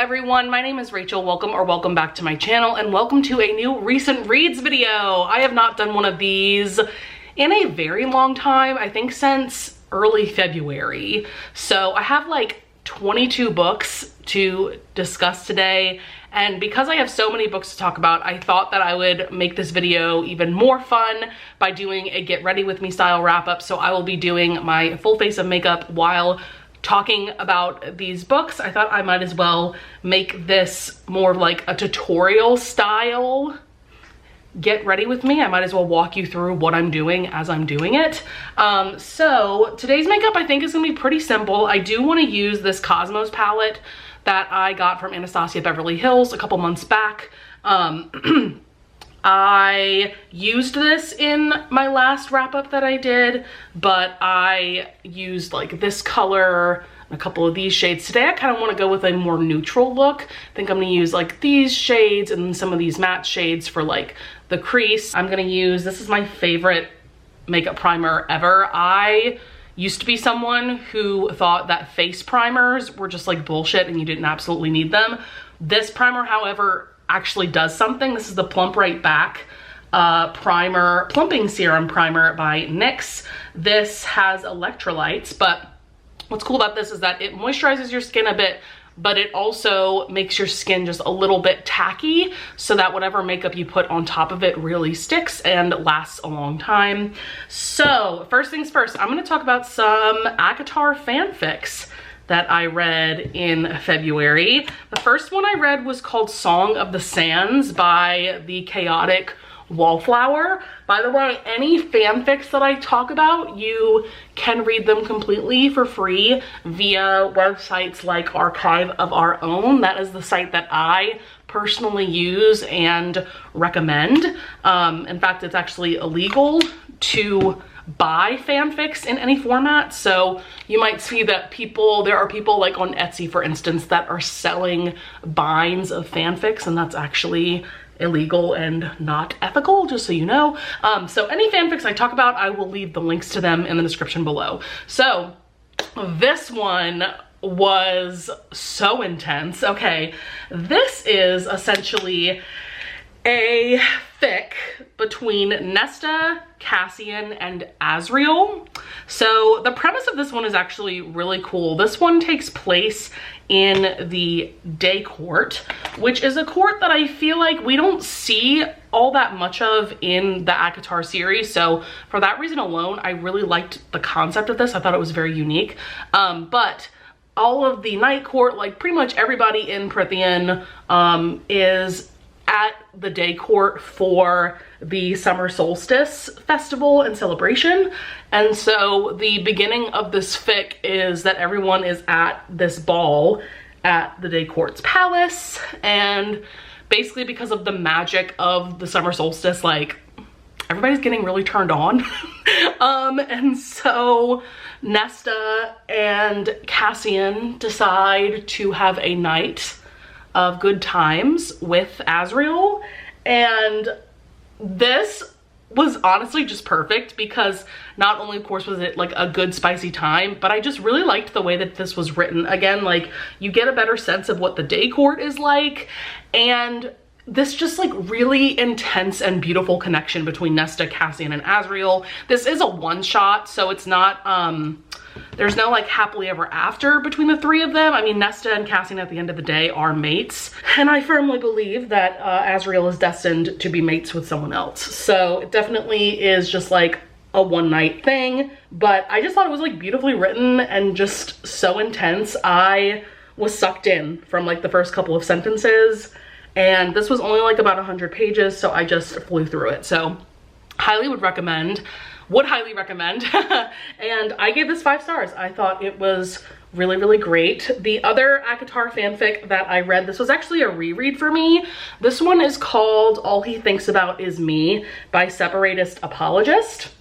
everyone, my name is Rachel. Welcome back to my channel, and welcome to a new recent reads video. I have not done one of these in a very long time, I think since early February. So I have like 22 books to discuss today, and because I have so many books to talk about, I thought that I would make this video even more fun by doing a get ready with me style wrap up. So I will be doing my full face of makeup while talking about these books. I thought I might as well make this more of like a tutorial style get ready with me. I might as well walk you through what I'm doing as I'm doing it. So today's makeup I think is gonna be pretty simple. I do want to use this Cosmos palette that I got from Anastasia Beverly Hills a couple months back. I used this in my last wrap up that I did, but I used like this color and a couple of these shades. Today I kind of want to go with a more neutral look. I think I'm going to use like these shades and some of these matte shades for like the crease. I'm going to use, this is my favorite makeup primer ever. I used to be someone who thought that face primers were just like bullshit and you didn't absolutely need them. This primer, however, actually does something. This is the Plump Right Back plumping serum primer by NYX. This has electrolytes, but what's cool about this is that it moisturizes your skin a bit, but it also makes your skin just a little bit tacky so that whatever makeup you put on top of it really sticks and lasts a long time. So first things first, I'm going to talk about some ACOTAR fanfics that I read in February. The first one I read was called Song of the Sands by the Chaotic Wallflower. By the way, any fanfics that I talk about, you can read them completely for free via websites like Archive of Our Own. That is the site that I personally use and recommend. In fact, it's actually illegal to buy fanfics in any format, so you might see that there are people like on Etsy, for instance, that are selling binds of fanfics, and that's actually illegal and not ethical, just so you know. So any fanfics I talk about, I will leave the links to them in the description below. So this one was so intense. Okay, this is essentially a fic between Nesta, Cassian, and Azriel. So the premise of this one is actually really cool. This one takes place in the Day Court, which is a court that I feel like we don't see all that much of in the ACOTAR series. So for that reason alone, I really liked the concept of this. I thought it was very unique. But all of the night court, like pretty much everybody in Prythian is at the Day Court for the summer solstice festival and celebration. And so the beginning of this fic is that everyone is at this ball at the Day Court's palace, and basically because of the magic of the summer solstice, like everybody's getting really turned on. And so Nesta and Cassian decide to have a night of good times with Azriel, and this was honestly just perfect because not only of course was it like a good spicy time, but I just really liked the way that this was written. Again, like you get a better sense of what the Day Court is like, and this just like really intense and beautiful connection between Nesta, Cassian, and Azriel. This is a one-shot, so it's not there's no like happily ever after between the three of them. I mean, Nesta and Cassian at the end of the day are mates, and I firmly believe that Azriel is destined to be mates with someone else. So it definitely is just like a one night thing, but I just thought it was like beautifully written and just so intense. I was sucked in from like the first couple of sentences, and this was only like about 100 pages, so I just flew through it. So highly would highly recommend. And I gave this 5 stars. I thought it was really, really great. The other ACOTAR fanfic that I read, this was actually a reread for me. This one is called All He Thinks About Is Me by Separatist Apologist.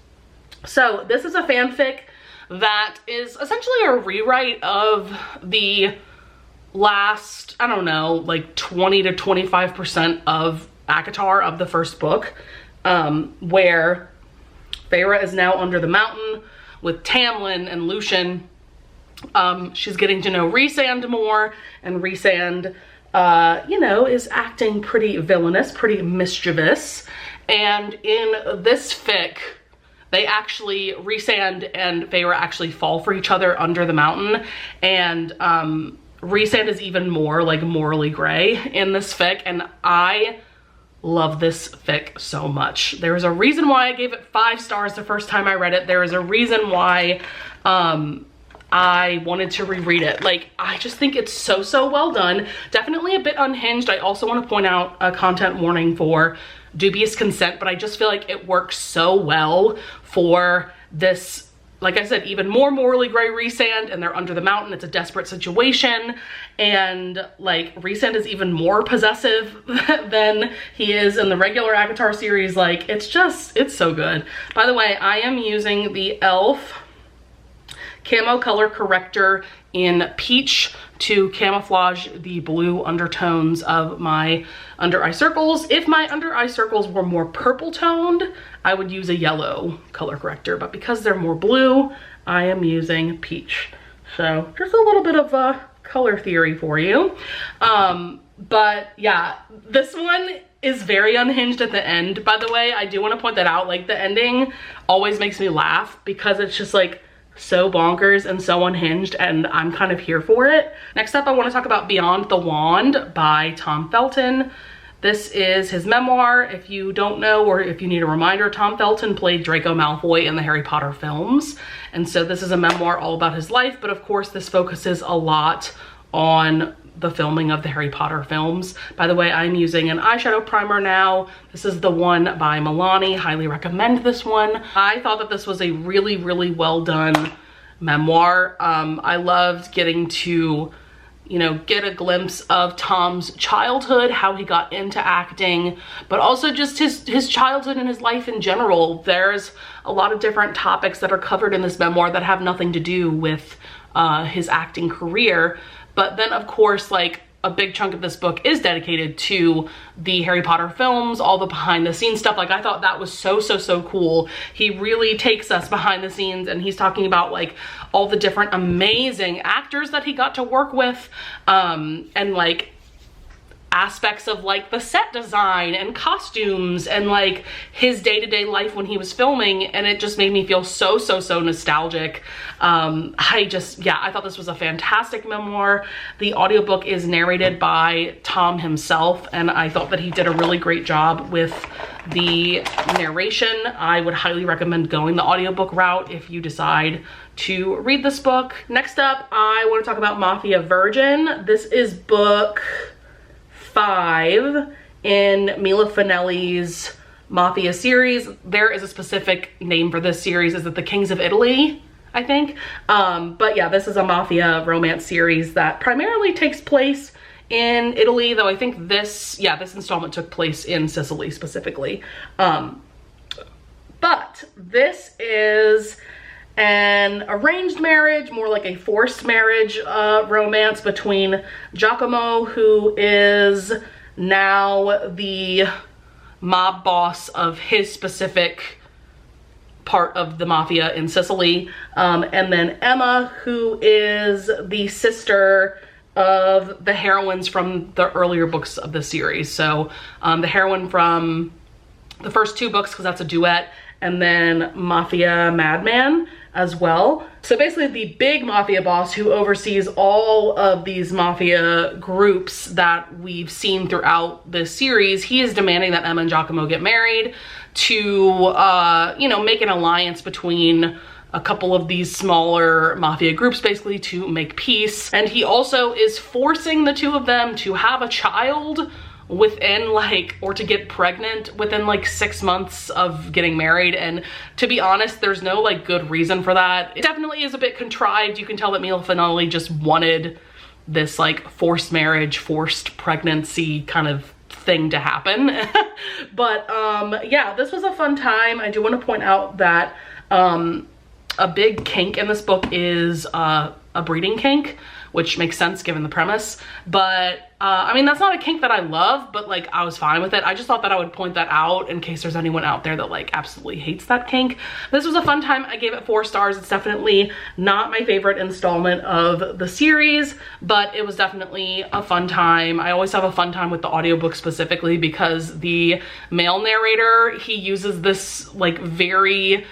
So this is a fanfic that is essentially a rewrite of the last, I don't know, like 20 to 25% of ACOTAR of the first book, where Feyre is now under the mountain with Tamlin and Lucian. She's getting to know Rhysand more, and Rhysand you know, is acting pretty villainous, pretty mischievous. And in this fic, they actually, Rhysand and Feyre actually fall for each other under the mountain. And Rhysand is even more like morally gray in this fic. And I love this fic so much. There's a reason why I gave it 5 stars the first time I read it. There is a reason why I wanted to reread it. Like, I just think it's so well done. Definitely a bit unhinged. I also want to point out a content warning for dubious consent, but I just feel like it works so well for this, like I said, even more morally gray Rhysand, and they're under the mountain. It's a desperate situation, and like Rhysand is even more possessive than he is in the regular ACOTAR series. Like, it's so good. By the way, I am using the e.l.f. camo color corrector in peach to camouflage the blue undertones of my under eye circles. If my under eye circles were more purple toned, I would use a yellow color corrector, but because they're more blue, I am using peach. So just a little bit of a color theory for you. But yeah, this one is very unhinged at the end, by the way. I do want to point that out. Like, the ending always makes me laugh because it's just like so bonkers and so unhinged, and I'm kind of here for it. Next up, I want to talk about Beyond the Wand by Tom Felton. This is his memoir. If you don't know, or if you need a reminder, Tom Felton played Draco Malfoy in the Harry Potter films. And so this is a memoir all about his life, but of course this focuses a lot on the filming of the Harry Potter films. By the way, I'm using an eyeshadow primer now. This is the one by Milani. Highly recommend this one. I thought that this was a really well done memoir. I loved getting to, you know, get a glimpse of Tom's childhood, how he got into acting, but also just his childhood and his life in general. There's a lot of different topics that are covered in this memoir that have nothing to do with his acting career. But then, of course, like, a big chunk of this book is dedicated to the Harry Potter films, all the behind the scenes stuff. Like, I thought that was so cool. He really takes us behind the scenes, and he's talking about like all the different amazing actors that he got to work with, and like aspects of like the set design and costumes and like his day-to-day life when he was filming, and it just made me feel so nostalgic. I thought this was a fantastic memoir. The audiobook is narrated by Tom himself, and I thought that he did a really great job with the narration. I would highly recommend going the audiobook route if you decide to read this book. Next up, I want to talk about Mafia Virgin. This is book 5 in Mila Finelli's Mafia series. There is a specific name for this series. Is it The Kings of Italy, I think? But yeah, this is a mafia romance series that primarily takes place in Italy, though I think this installment took place in Sicily specifically. But this is an arranged marriage, more like a forced marriage romance between Giacomo, who is now the mob boss of his specific part of the mafia in Sicily, and then Emma, who is the sister of the heroines from the earlier books of the series. So the heroine from the first 2 books, because that's a duet, and then Mafia Madman as well. So basically the big mafia boss who oversees all of these mafia groups that we've seen throughout this series, he is demanding that Emma and Giacomo get married to, you know, make an alliance between a couple of these smaller mafia groups, basically to make peace. And he also is forcing the 2 of them to have a child within like, or to get pregnant within like 6 months of getting married. And to be honest, there's no like good reason for that. It definitely is a bit contrived. You can tell that Mila Finelli just wanted this like forced marriage, forced pregnancy kind of thing to happen. But yeah, this was a fun time. I do want to point out that a big kink in this book is a breeding kink, which makes sense given the premise. But I mean, that's not a kink that I love, but like I was fine with it. I just thought that I would point that out in case there's anyone out there that like absolutely hates that kink. This was a fun time. I gave it 4 stars. It's definitely not my favorite installment of the series, but it was definitely a fun time. I always have a fun time with the audiobook specifically because the male narrator, he uses this like very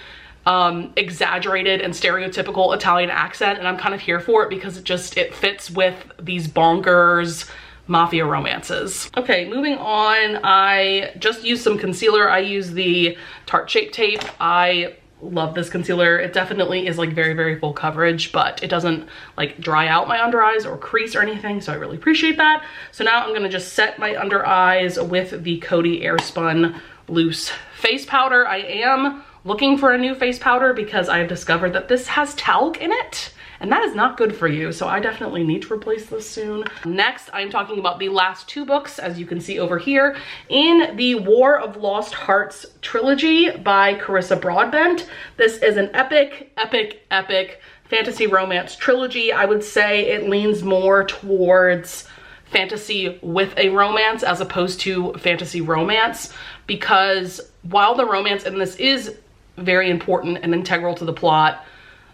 exaggerated and stereotypical Italian accent, and I'm kind of here for it because it fits with these bonkers mafia romances. Okay, moving on. I just used some concealer. I use the Tarte Shape Tape. I love this concealer. It definitely is like very, very full coverage, but it doesn't like dry out my under eyes or crease or anything, so I really appreciate that. So now I'm gonna just set my under eyes with the Coty Airspun Loose Face Powder. I am looking for a new face powder because I've discovered that this has talc in it, and that is not good for you, so I definitely need to replace this soon. Next, I'm talking about the last 2 books, as you can see over here, in the War of Lost Hearts trilogy by Carissa Broadbent. This is an epic, epic, epic fantasy romance trilogy. I would say it leans more towards fantasy with a romance as opposed to fantasy romance, because while the romance in this is very important and integral to the plot,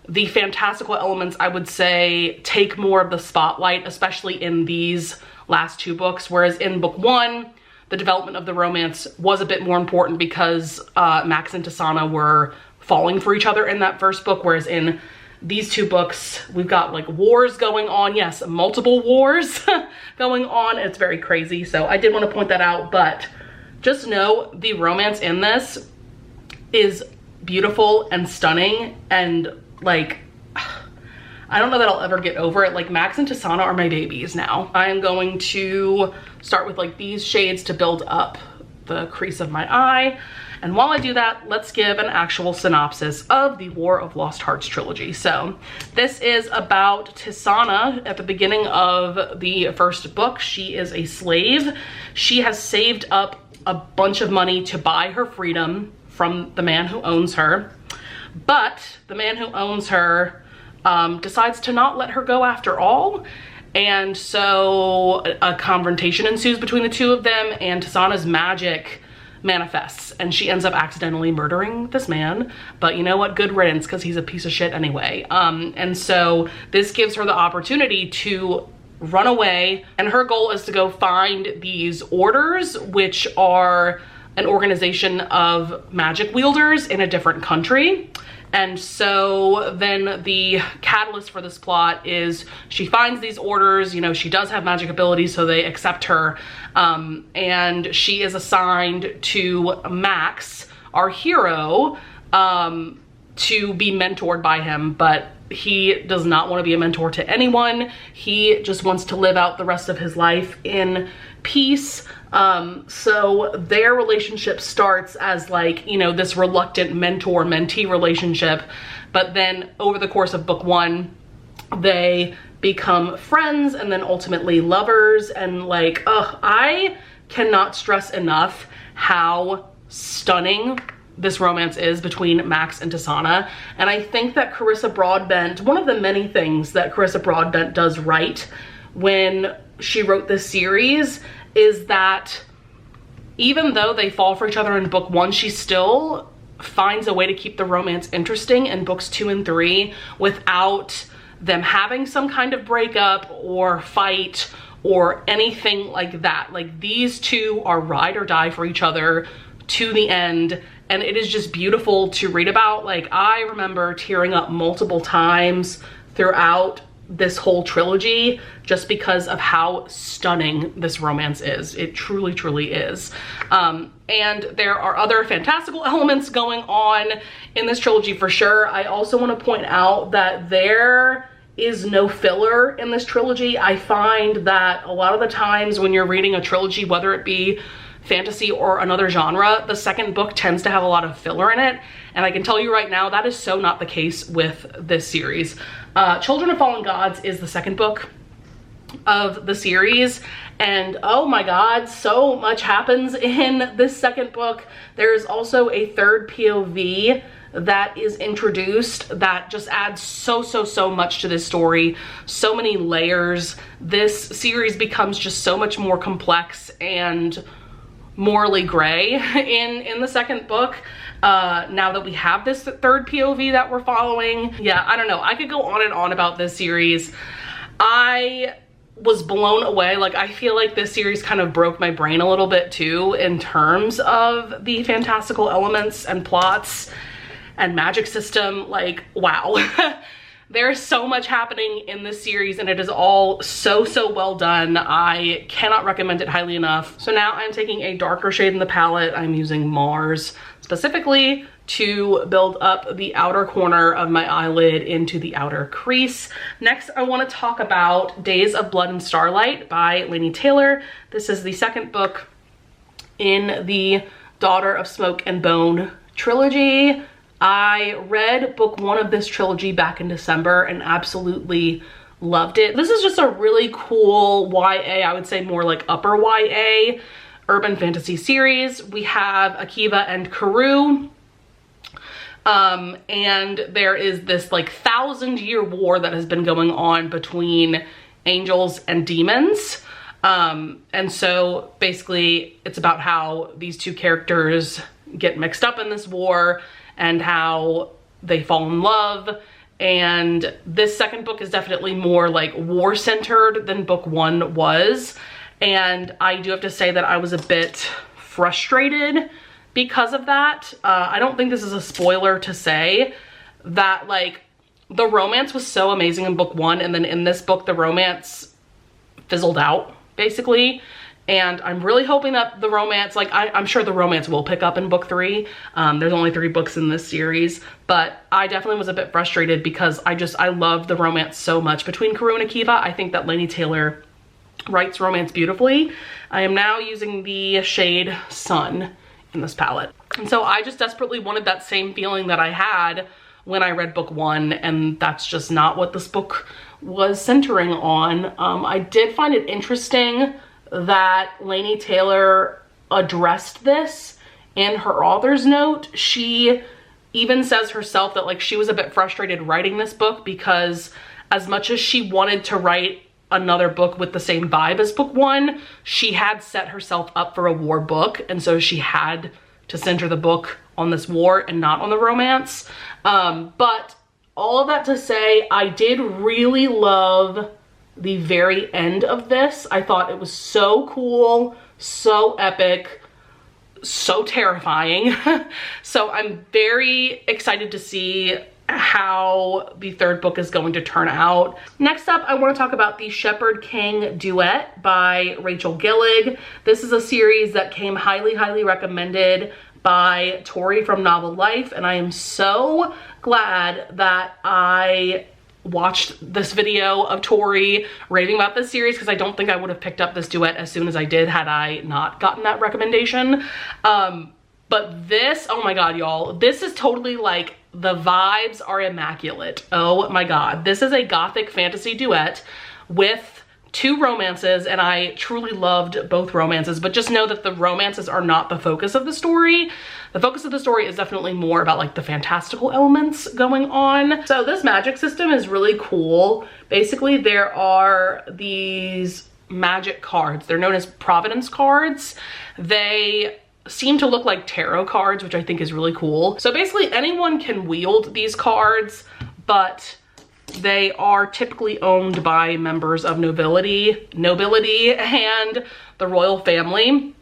the fantastical elements, I would say, take more of the spotlight, especially in these last 2 books. Whereas in book 1, the development of the romance was a bit more important because Max and Tasana were falling for each other in that first book. Whereas in these 2 books, we've got like wars going on. Yes, multiple wars going on. It's very crazy. So I did want to point that out, but just know the romance in this is beautiful and stunning, and like, I don't know that I'll ever get over it. Like, Max and Tasana are my babies now. I am going to start with like these shades to build up the crease of my eye. And while I do that, let's give an actual synopsis of the War of Lost Hearts trilogy. So this is about Tasana at the beginning of the first book. She is a slave. She has saved up a bunch of money to buy her freedom from the man who owns her. But the man who owns her decides to not let her go after all. And so a confrontation ensues between the 2 of them, and Tasana's magic manifests, and she ends up accidentally murdering this man. But you know what? Good riddance, because he's a piece of shit anyway. And so this gives her the opportunity to run away, and her goal is to go find these orders, which are an organization of magic wielders in a different country. And so then the catalyst for this plot is she finds these orders. You know, she does have magic abilities, so they accept her. And she is assigned to Max, our hero, to be mentored by him. But he does not want to be a mentor to anyone. He just wants to live out the rest of his life in peace. So their relationship starts as like, you know, this reluctant mentor-mentee relationship, but then over the course of book 1, they become friends and then ultimately lovers. And like, I cannot stress enough how stunning this romance is between Max and Tasana. And I think that Carissa Broadbent, one of the many things that Carissa Broadbent does right when she wrote this series, is that even though they fall for each other in book 1, she still finds a way to keep the romance interesting in books 2 and 3 without them having some kind of breakup or fight or anything like that. Like, these 2 are ride or die for each other to the end, and it is just beautiful to read about. Like, I remember tearing up multiple times throughout this whole trilogy just because of how stunning this romance is. It truly, truly is. And there are other fantastical elements going on in this trilogy for sure. I also want to point out that there is no filler in this trilogy. I find that a lot of the times when you're reading a trilogy, whether it be fantasy or another genre, the second book tends to have a lot of filler in it. And I can tell you right now, that is so not the case with this series. Children of Fallen Gods is the second book of the series, and oh my god, so much happens in this second book. There is also a third POV that is introduced that just adds so much to this story. So many layers. This series becomes just so much more complex and morally gray in the second book. Now that we have this third POV that we're following. Yeah, I don't know. I could go on and on about this series. I was blown away. Like, I feel like this series kind of broke my brain a little bit too in terms of the fantastical elements and plots and magic system. Like, wow. There's so much happening in this series and it is all so well done. I cannot recommend it highly enough. So now I'm taking a darker shade in the palette. I'm using Mars specifically to build up the outer corner of my eyelid into the outer crease. Next, I want to talk about Days of Blood and Starlight by Laini Taylor. This is the second book in the Daughter of Smoke and Bone trilogy. I read book 1 of this trilogy back in December and absolutely loved it. This is just a really cool YA, I would say more like upper YA, urban fantasy series. We have Akiva and Karoo. And there is this like 1,000-year war that has been going on between angels and demons. And so basically it's about how these two characters get mixed up in this war and how they fall in love. And this second book is definitely more like war centered than book 1 was. And I do have to say that I was a bit frustrated because of that. I don't think this is a spoiler to say that like the romance was so amazing in book 1, and then in this book the romance fizzled out basically. And I'm really hoping that the romance, like I'm sure the romance will pick up in book 3. There's only 3 books in this series, but I definitely was a bit frustrated because I love the romance so much between Karoo and Akiva. I think that Laini Taylor writes romance beautifully. I am now using the shade Sun in this palette. And so I just desperately wanted that same feeling that I had when I read book 1, and that's just not what this book was centering on. I did find it interesting that Laini Taylor addressed this in her author's note. She even says herself that like she was a bit frustrated writing this book because as much as she wanted to write another book with the same vibe as book 1, she had set herself up for a war book, and so she had to center the book on this war and not on the romance. But all of that to say, I did really love the very end of this. I thought it was so cool, so epic, so terrifying. So I'm very excited to see how the third book is going to turn out. Next up, I want to talk about the Shepherd King Duet by Rachel Gillig. This is a series that came highly recommended by Tori from Novel Life, and I am so glad that I watched this video of Tori raving about this series, because I don't think I would have picked up this duet as soon as I did had I not gotten that recommendation. But this, oh my god, y'all, this is totally like, the vibes are immaculate. Oh my god. This is a gothic fantasy duet with 2 romances, and I truly loved both romances, but just know that the romances are not the focus of the story. The focus of the story is definitely more about like the fantastical elements going on. So this magic system is really cool. Basically, there are these magic cards. They're known as Providence cards. They seem to look like tarot cards, which I think is really cool. So basically anyone can wield these cards, but they are typically owned by members of nobility and the royal family.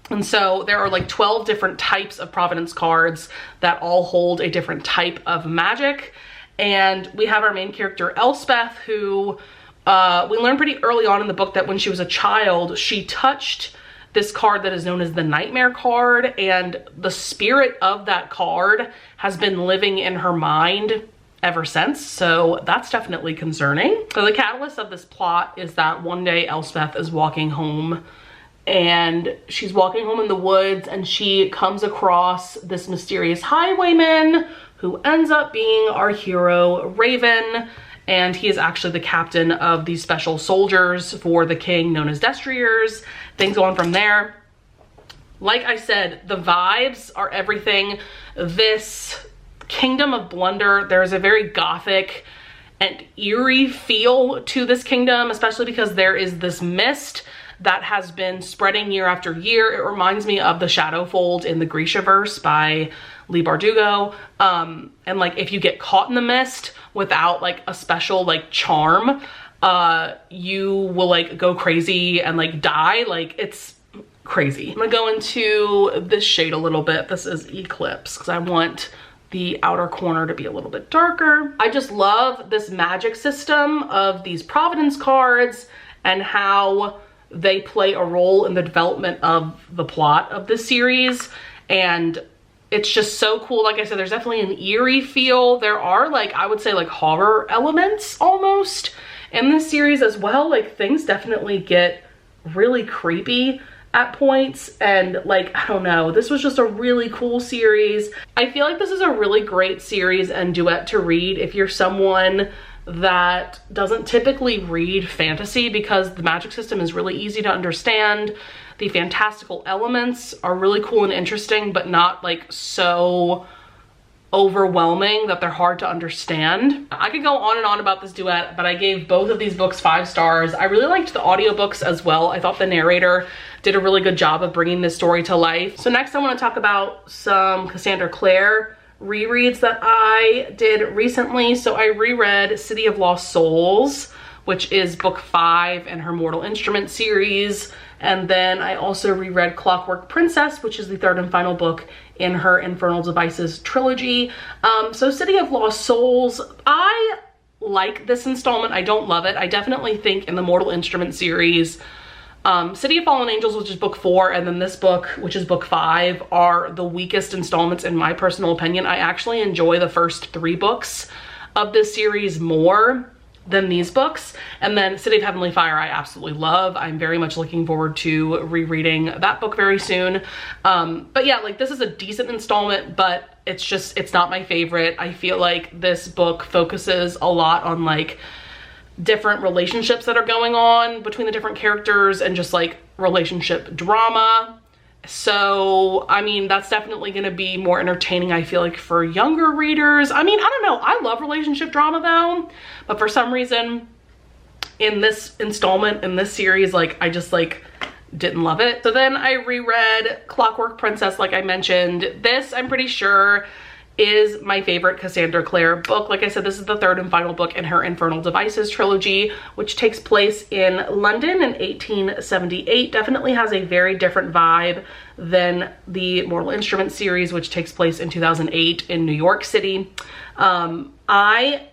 And so there are like 12 different types of Providence cards that all hold a different type of magic. And we have our main character Elspeth, who we learned pretty early on in the book that when she was a child, she touched this card that is known as the Nightmare card, and the spirit of that card has been living in her mind ever since. So that's definitely concerning. So the catalyst of this plot is that one day Elspeth is walking home, and she's walking home in the woods, and she comes across this mysterious highwayman who ends up being our hero Raven, and he is actually the captain of these special soldiers for the king known as Destriers. Things go on from there. Like I said, the vibes are everything. This Kingdom of Blunder. There's a very gothic and eerie feel to this kingdom, especially because there is this mist that has been spreading year after year. It reminds me of the Shadowfold in the Grishaverse by Leigh Bardugo. And like if you get caught in the mist without like a special like charm, you will like go crazy and like die. Like it's crazy. I'm gonna go into this shade a little bit. This is Eclipse because I want the outer corner to be a little bit darker. I just love this magic system of these Providence cards and how they play a role in the development of the plot of this series. And it's just so cool. Like I said, there's definitely an eerie feel. There are like, I would say like horror elements almost in this series as well. Like things definitely get really creepy at points, and like, I don't know, this was just a really cool series. I feel like this is a really great series and duet to read if you're someone that doesn't typically read fantasy, because the magic system is really easy to understand. The fantastical elements are really cool and interesting, but not like so overwhelming that they're hard to understand. I could go on and on about this duet, but I gave both of these books 5 stars. I really liked the audiobooks as well. I thought the narrator did a really good job of bringing this story to life. So next I want to talk about some Cassandra Clare rereads that I did recently. So I reread City of Lost Souls, which is book 5 in her Mortal Instrument series. And then I also reread Clockwork Princess, which is the 3rd and final book in her Infernal Devices trilogy. So City of Lost Souls, I like this installment. I don't love it. I definitely think in the Mortal Instrument series, City of Fallen Angels, which is book 4, and then this book, which is book 5, are the weakest installments in my personal opinion. I actually enjoy the first 3 books of this series more than these books. And then City of Heavenly Fire I absolutely love. I'm very much looking forward to rereading that book very soon. But yeah, like this is a decent installment, but it's not my favorite. I feel like this book focuses a lot on like different relationships that are going on between the different characters and just like relationship drama. So, I mean, that's definitely going to be more entertaining, I feel like, for younger readers. I mean, I don't know. I love relationship drama though, but for some reason in this installment, in this series, like I just like didn't love it. So then I reread Clockwork Princess, like I mentioned. This, I'm pretty sure, is my favorite Cassandra Clare book. Like I said, this is the 3rd and final book in her Infernal Devices trilogy, which takes place in London in 1878. Definitely has a very different vibe than the Mortal Instruments series, which takes place in 2008 in New York City. I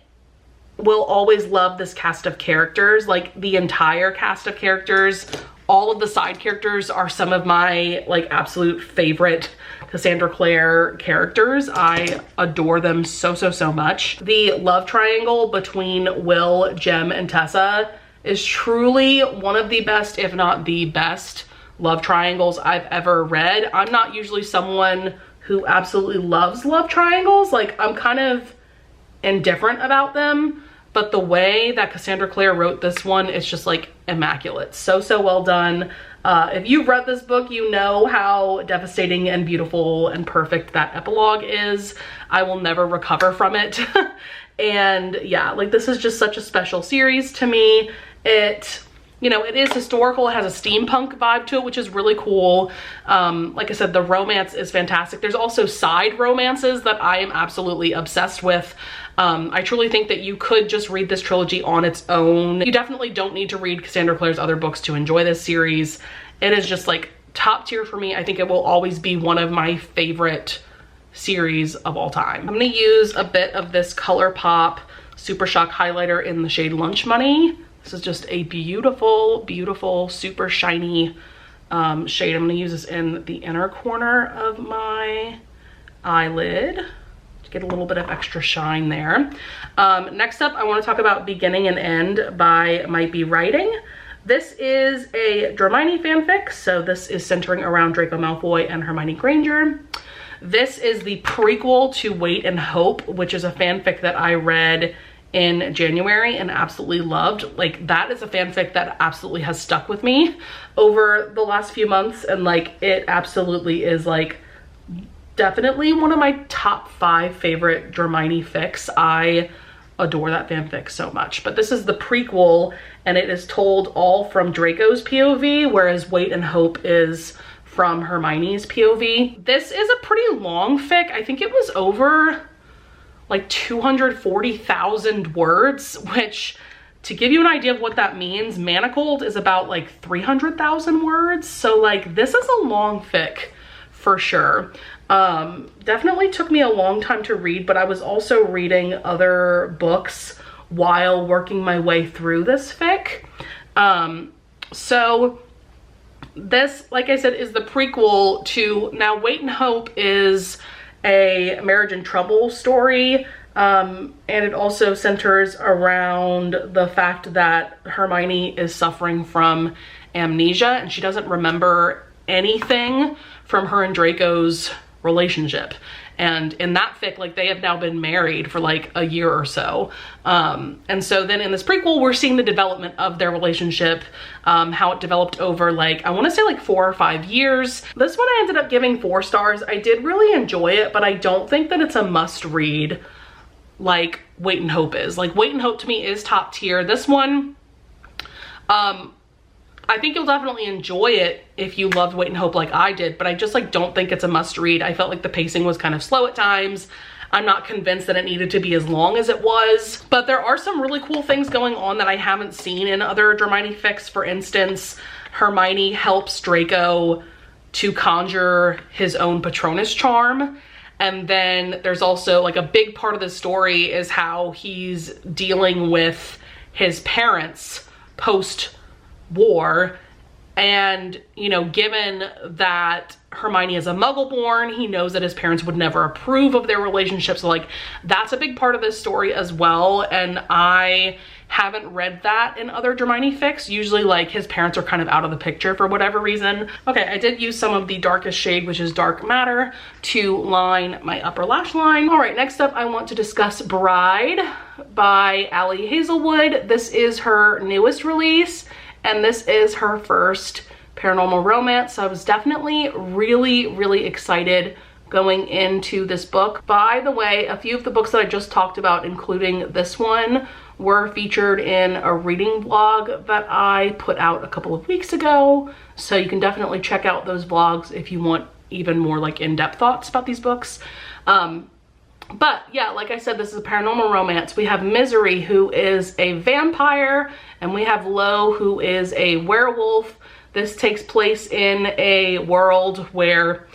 will always love this cast of characters, like the entire cast of characters. All of the side characters are some of my like absolute favorite Cassandra Clare characters. I adore them so much. The love triangle between Will, Jem, and Tessa is truly one of the best, if not the best, love triangles I've ever read. I'm not usually someone who absolutely loves love triangles. Like, I'm kind of indifferent about them, but the way that Cassandra Clare wrote this one is just like immaculate. So well done. If you've read this book, you know how devastating and beautiful and perfect that epilogue is. I will never recover from it. And yeah, like this is just such a special series to me. It, you know, it is historical. It has a steampunk vibe to it, which is really cool. Like I said, the romance is fantastic. There's also side romances that I am absolutely obsessed with. I truly think that you could just read this trilogy on its own. You definitely don't need to read Cassandra Clare's other books to enjoy this series. It is just like top tier for me. I think it will always be one of my favorite series of all time. I'm gonna use a bit of this ColourPop Super Shock highlighter in the shade Lunch Money. This is just a beautiful, super shiny shade. I'm gonna use this in the inner corner of my eyelid to get a little bit of extra shine there. Next up, I want to talk about Beginning and End by Might Be Writing. This is a Hermione fanfic, so this is centering around Draco Malfoy and Hermione Granger. This is the prequel to Wait and Hope, which is a fanfic that I read in January and absolutely loved. Like, that is a fanfic that absolutely has stuck with me over the last few months, and like it absolutely is like definitely one of my top 5 favorite Hermione fics. I adore that fanfic so much. But this is the prequel, and it is told all from Draco's POV, whereas Wait and Hope is from Hermione's POV. This is a pretty long fic. I think it was over like 240,000 words, which, to give you an idea of what that means, Manacled is about like 300,000 words. So like this is a long fic for sure. Definitely took me a long time to read, but I was also reading other books while working my way through this fic. So this, like I said, is the prequel to, now Wait and Hope is a marriage in trouble story. And it also centers around the fact that Hermione is suffering from amnesia and she doesn't remember anything from her and Draco's relationship. And in that fic, like, they have now been married for like a year or so. And so then in this prequel, we're seeing the development of their relationship, how it developed over like, I want to say like 4 or 5 years. This one I ended up giving 4 stars. I did really enjoy it, but I don't think that it's a must read like Wait and Hope is. Like, Wait and Hope to me is top tier. This one, I think you'll definitely enjoy it if you loved Wait and Hope like I did, but I just like don't think it's a must read. I felt like the pacing was kind of slow at times. I'm not convinced that it needed to be as long as it was, but there are some really cool things going on that I haven't seen in other Hermione fics. For instance, Hermione helps Draco to conjure his own Patronus charm. And then there's also like a big part of the story is how he's dealing with his parents post-war. And, you know, given that Hermione is a Muggle born, he knows that his parents would never approve of their relationship. So like, that's a big part of this story as well. And I haven't read that in other Hermione fics. Usually like his parents are kind of out of the picture for whatever reason. Okay, I did use some of the darkest shade, which is Dark Matter, to line my upper lash line. All right, next up I want to discuss Bride by Ali Hazelwood. This is her newest release, and this is her first paranormal romance. So I was definitely really excited going into this book. By the way, a few of the books that I just talked about, including this one, were featured in a reading vlog that I put out a couple of weeks ago. So you can definitely check out those vlogs if you want even more like in-depth thoughts about these books. But yeah, like I said, this is a paranormal romance. We have Misery, who is a vampire, and we have Lo, who is a werewolf. This takes place in a world where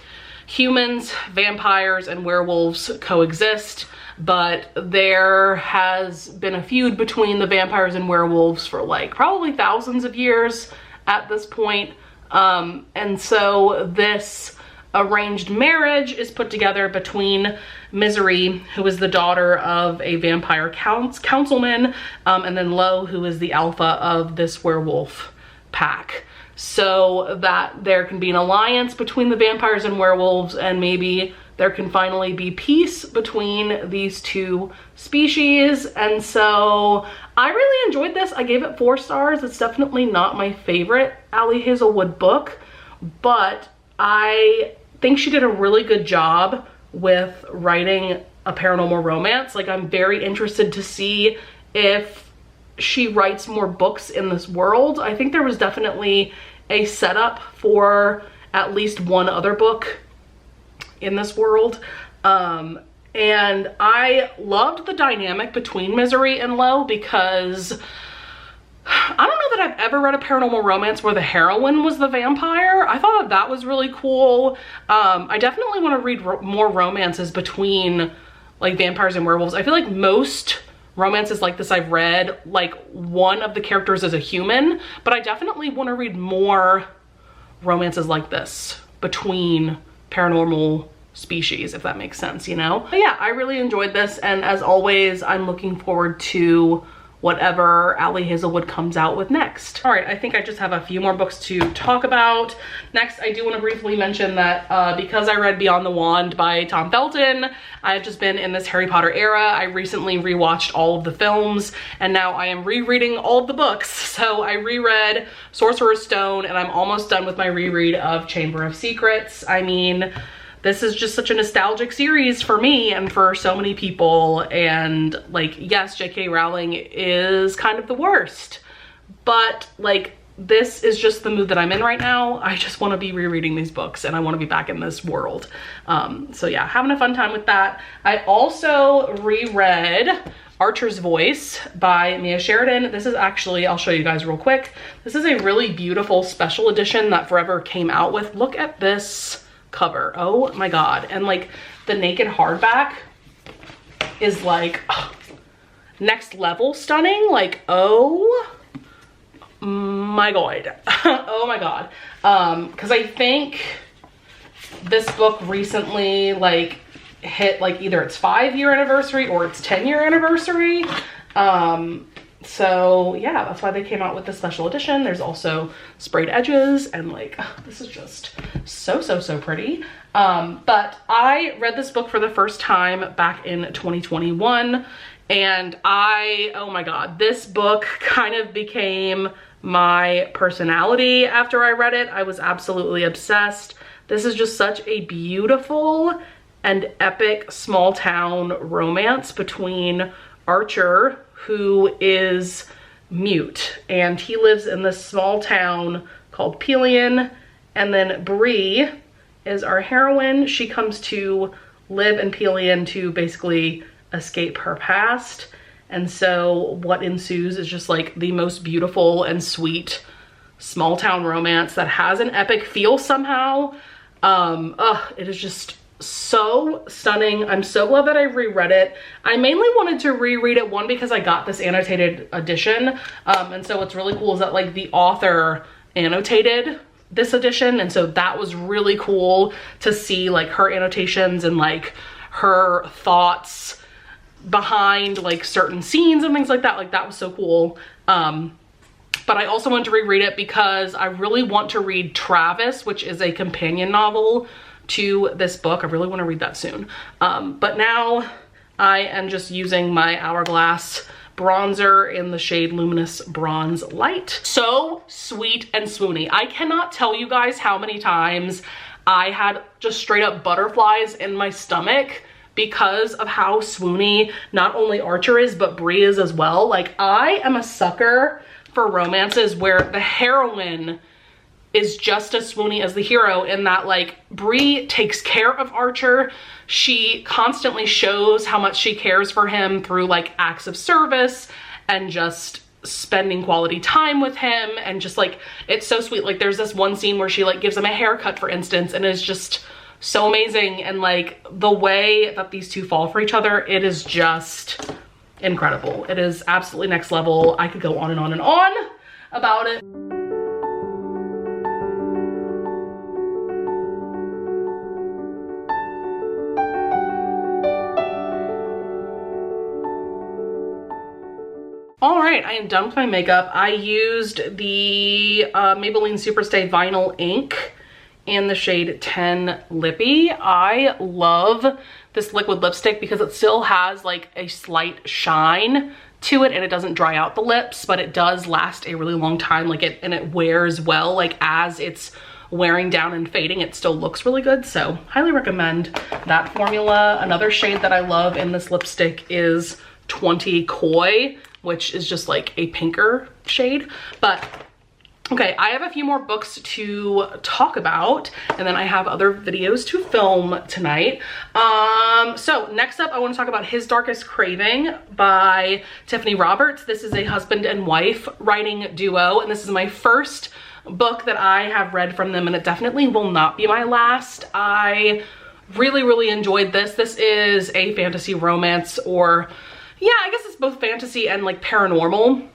humans, vampires, and werewolves coexist, but there has been a feud between the vampires and werewolves for like probably thousands of years at this point. And so this arranged marriage is put together between Misery, who is the daughter of a vampire councilman, and then Lo, who is the alpha of this werewolf pack. So that there can be an alliance between the vampires and werewolves, and maybe there can finally be peace between these two species. And so I really enjoyed this. I gave it 4 stars. It's definitely not my favorite Ali Hazelwood book, but I think she did a really good job with writing a paranormal romance. Like, I'm very interested to see if she writes more books in this world. I think there was definitely a setup for at least one other book in this world. And I loved the dynamic between Misery and Lo, because I don't know that I've ever read a paranormal romance where the heroine was the vampire. I thought that was really cool. I definitely want to read more romances between like vampires and werewolves. I feel like most romances like this I've read, like one of the characters is a human, but I definitely want to read more romances like this between paranormal species, if that makes sense, you know? But yeah, I really enjoyed this, and as always, I'm looking forward to whatever Ali Hazelwood comes out with next. All right, I think I just have a few more books to talk about. Next, I do want to briefly mention that because I read Beyond the Wand by Tom Felton, I've just been in this Harry Potter era. I recently rewatched all of the films, and now I am rereading all of the books. So I reread Sorcerer's Stone, and I'm almost done with my reread of Chamber of Secrets. I mean, this is just such a nostalgic series for me and for so many people. And like, yes, J.K. Rowling is kind of the worst, but like, this is just the mood that I'm in right now. I just want to be rereading these books and I want to be back in this world. So yeah, having a fun time with that. I also reread Archer's Voice by Mia Sheridan. This is actually, I'll show you guys real quick. This is a really beautiful special edition that Forever came out with. Look at this cover. Oh my God. And like the naked hardback is like next level stunning. Like, oh my God. Oh my God. Because I think this book recently like hit like either its 5-year anniversary or its 10-year anniversary. So yeah, that's why they came out with the special edition. There's also sprayed edges and like, this is just so pretty. But I read this book for the first time back in 2021 and oh my God, this book kind of became my personality after I read it. I was absolutely obsessed. This is just such a beautiful and epic small town romance between Archer, who is mute, and he lives in this small town called Pelion, and then Bree is our heroine. She comes to live in Pelion to basically escape her past. And so what ensues is just like the most beautiful and sweet small town romance that has an epic feel somehow. It is just so stunning. I'm so glad that I reread it. I mainly wanted to reread it, one, because I got this annotated edition. And so what's really cool is that like the author annotated this edition. And so that was really cool to see like her annotations and like her thoughts behind like certain scenes and things like that. Like that was so cool. But I also wanted to reread it because I really want to read Travis, which is a companion novel to this book. I really want to read that soon. But now I am just using my Hourglass bronzer in the shade Luminous Bronze Light. So sweet and swoony. I cannot tell you guys how many times I had just straight up butterflies in my stomach because of how swoony not only Archer is, but Bree is as well. Like, I am a sucker for romances where the heroine is just as swoony as the hero, in that like Bree takes care of Archer. She constantly shows how much she cares for him through like acts of service and just spending quality time with him, and just like, it's so sweet. Like there's this one scene where she like gives him a haircut, for instance, and it's just so amazing. And like the way that these two fall for each other, it is just incredible. It is absolutely next level. I could go on and on and on about it. All right, I am done with my makeup. I used the Maybelline Superstay Vinyl Ink in the shade 10 Lippy. I love this liquid lipstick because it still has like a slight shine to it and it doesn't dry out the lips, but it does last a really long time. Like and it wears well. Like as it's wearing down and fading, it still looks really good. So highly recommend that formula. Another shade that I love in this lipstick is 20 Koi, which is just like a pinker shade. But okay, I have a few more books to talk about, and then I have other videos to film tonight. So next up, I want to talk about His Darkest Craving by Tiffany Roberts. This is a husband and wife writing duo, and this is my first book that I have read from them, and it definitely will not be my last. I really enjoyed this. This is a fantasy romance, or yeah, I guess it's both fantasy and like paranormal.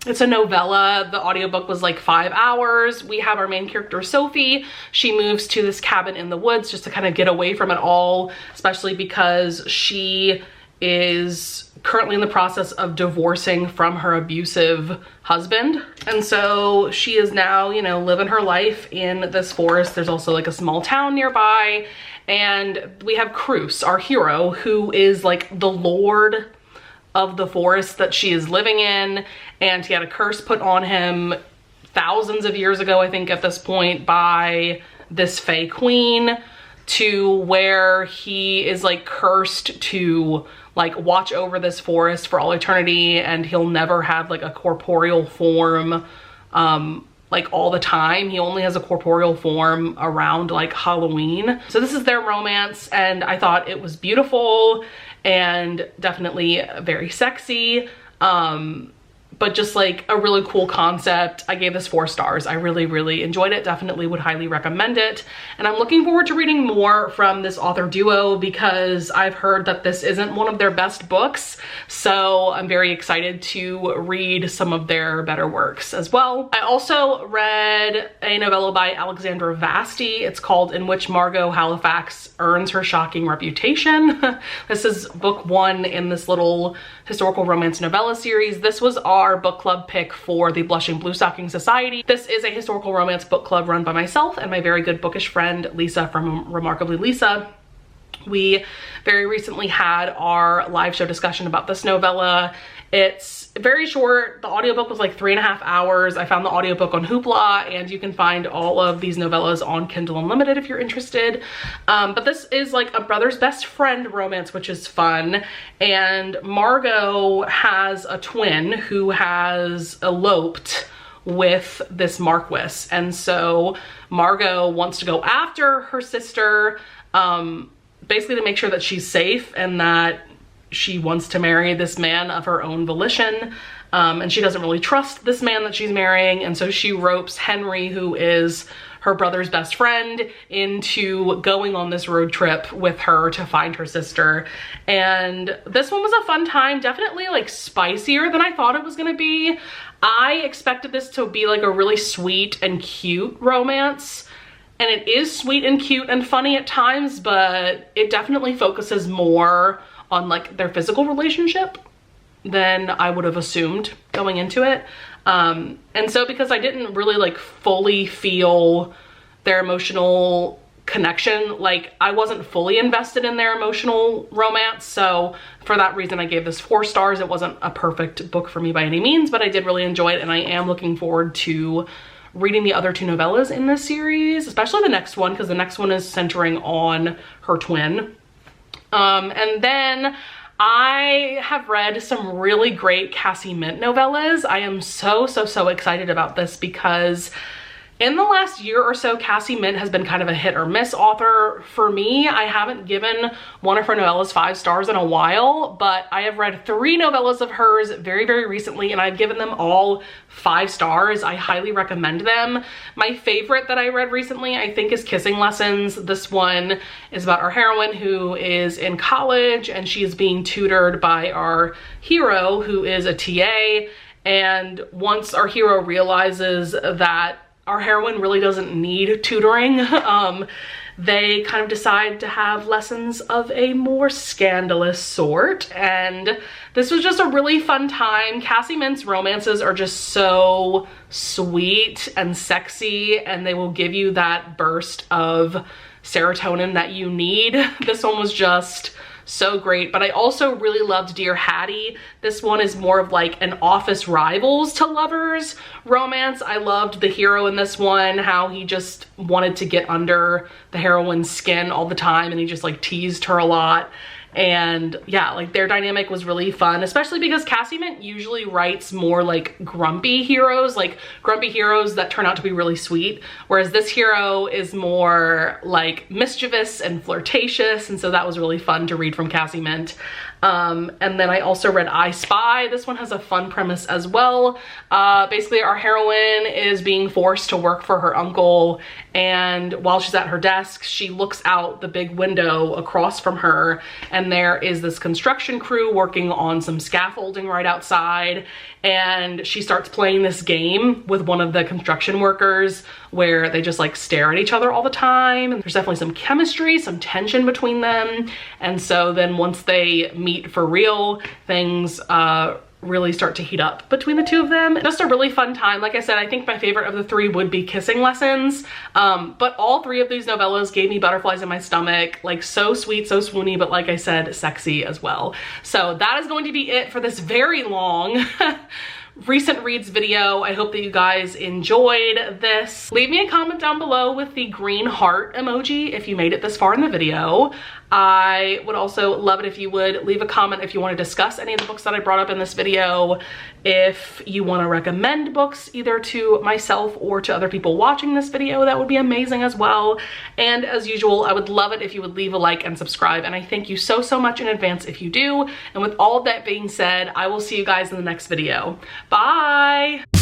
It's a novella. The audiobook was like 5 hours. We have our main character, Sophie. She moves to this cabin in the woods just to kind of get away from it all, especially because she is currently in the process of divorcing from her abusive husband. And so she is now, you know, living her life in this forest. There's also like a small town nearby. And we have Cruz, our hero, who is like the lord of the forest that she is living in, and he had a curse put on him thousands of years ago, I think at this point, by this Fae queen. to where he is like cursed to like watch over this forest for all eternity, and he'll never have like a corporeal form like all the time. He only has a corporeal form around like Halloween. So this is their romance, and I thought it was beautiful and definitely very sexy. But just like a really cool concept. I gave this 4 stars. I really enjoyed it. Definitely would highly recommend it. And I'm looking forward to reading more from this author duo because I've heard that this isn't one of their best books. So I'm very excited to read some of their better works as well. I also read a novella by Alexandra Vasti. It's called In Which Margot Halifax Earns Her Shocking Reputation. This is book 1 in this little historical romance novella series. This was our book club pick for the Blushing Bluestocking Society. This is a historical romance book club run by myself and my very good bookish friend Lisa from Remarkably Lisa. We very recently had our live show discussion about this novella. It's very short. The audiobook was like 3.5 hours. I found the audiobook on Hoopla, and you can find all of these novellas on Kindle Unlimited if you're interested. But this is like a brother's best friend romance, which is fun. And Margot has a twin who has eloped with this Marquis. And so Margot wants to go after her sister, basically to make sure that she's safe and that she wants to marry this man of her own volition. And she doesn't really trust this man that she's marrying. And so she ropes Henry, who is her brother's best friend, into going on this road trip with her to find her sister. And this one was a fun time, definitely like spicier than I thought it was gonna be. I expected this to be like a really sweet and cute romance. And it is sweet and cute and funny at times, but it definitely focuses more on like their physical relationship than I would have assumed going into it. And so because I didn't really like fully feel their emotional connection, like I wasn't fully invested in their emotional romance. So for that reason, I gave this 4 stars. It wasn't a perfect book for me by any means, but I did really enjoy it. And I am looking forward to reading the other 2 novellas in this series, especially the next one, because the next one is centering on her twin. And then I have read some really great Cassie Mint novellas. I am so excited about this because in the last year or so, Cassie Mint has been kind of a hit or miss author for me. I haven't given one of her novellas 5 stars in a while, but I have read 3 novellas of hers very recently, and I've given them all 5 stars. I highly recommend them. My favorite that I read recently, I think, is Kissing Lessons. This one is about our heroine who is in college, and she is being tutored by our hero, who is a TA. And once our hero realizes that our heroine really doesn't need tutoring, they kind of decide to have lessons of a more scandalous sort. And this was just a really fun time. Cassie Mint's romances are just so sweet and sexy, and they will give you that burst of serotonin that you need. This one was just so great. But I also really loved Dear Hattie. This one is more of like an office rivals to lovers romance. I loved the hero in this one, how he just wanted to get under the heroine's skin all the time, and he just like teased her a lot. And yeah, like their dynamic was really fun, especially because Cassie Mint usually writes more like grumpy heroes that turn out to be really sweet, whereas this hero is more like mischievous and flirtatious. And so that was really fun to read from Cassie Mint. And then I also read I Spy. This one has a fun premise as well. Basically our heroine is being forced to work for her uncle, and while she's at her desk, she looks out the big window across from her, and there is this construction crew working on some scaffolding right outside. And she starts playing this game with one of the construction workers where they just like stare at each other all the time. And there's definitely some chemistry, some tension between them. And so then once they meet for real, things really start to heat up between the 2 of them. Just a really fun time. Like I said, I think my favorite of the 3 would be Kissing Lessons. But all 3 of these novellas gave me butterflies in my stomach. Like so sweet, so swoony, but like I said, sexy as well. So that is going to be it for this very long recent reads video. I hope that you guys enjoyed this. Leave me a comment down below with the green heart emoji if you made it this far in the video. I would also love it if you would leave a comment if you want to discuss any of the books that I brought up in this video. If you want to recommend books either to myself or to other people watching this video, that would be amazing as well. And as usual, I would love it if you would leave a like and subscribe, and I thank you so much in advance if you do. And with all of that being said, I will see you guys in the next video. Bye!